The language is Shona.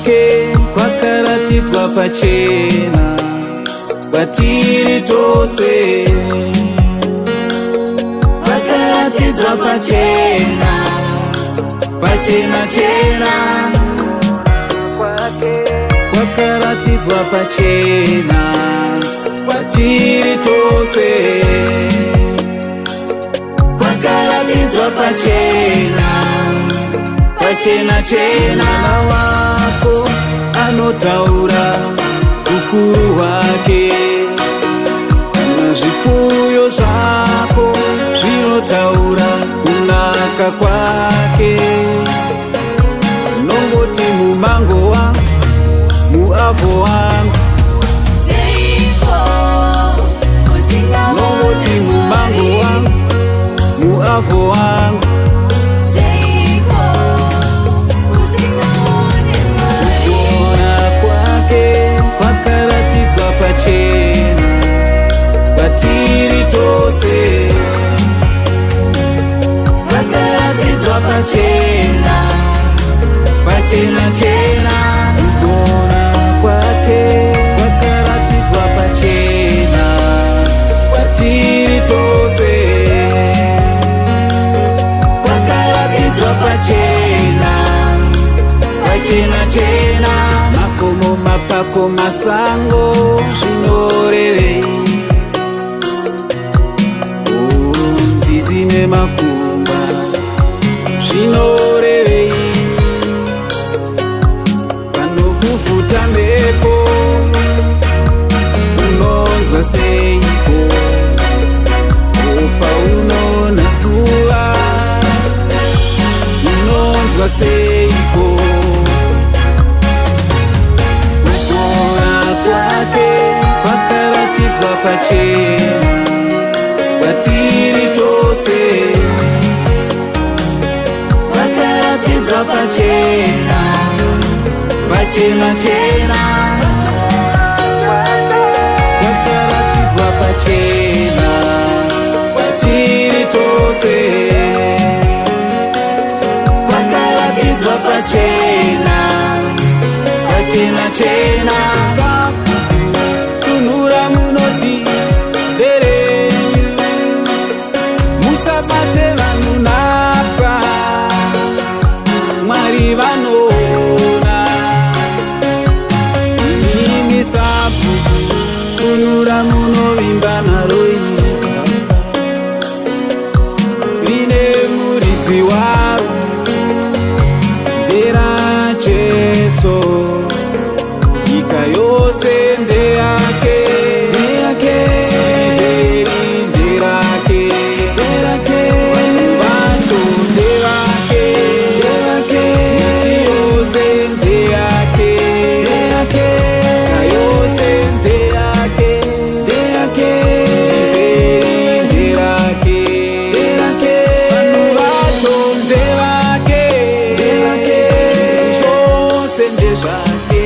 kwake kwakaratidzwa pachena kwatiri tose, kwakaratidzwa pachena, pachena chena, kwakaratidzwa pachena kwatiri tose, kwakaratidzwa pachena, pachena chena. Mwana wako anotaura ukuru hwake, zvipfuyo zvako zvinotaura kunaka kwake. Nongoti mumango wangu, muavho wangu, nongoti mumango wangu, muavho wangu, pachena kwatiri tose, kwakaratidzwa pachena, pachena chena. Kugona kwake kwakaratidzwa pachena kwatiri tose, kwakaratidzwa pachena, pachena chena. Makomo, mapako, masango zvinorevei? Nzizi nemakumba zvinorevei? Panofufuta mhepo unonzwa seiko? Paunona zuva unonzwa seiko? Kwakaratidzwa pachena kwatiri tose, kwakaratidzwa pachena, pachena chena, kwakaratidzwa pachena kwatiri tose, kwakaratidzwa pachena, pachena chena. Kunura munoti nderenyu, musabate vanhu nhapwa, Mwari vanoona. Imimi sabhuku kunura munovimba naro iri, rine muridzi waro ndera Jesu, nyika yose ndeyake, Siliveri nderake, vanhu vacho ndevake, miti yose ndeyake, nyika yose ndeyake, Siliveri nderake, vanhu vacho ndevake, zvose ndezvake.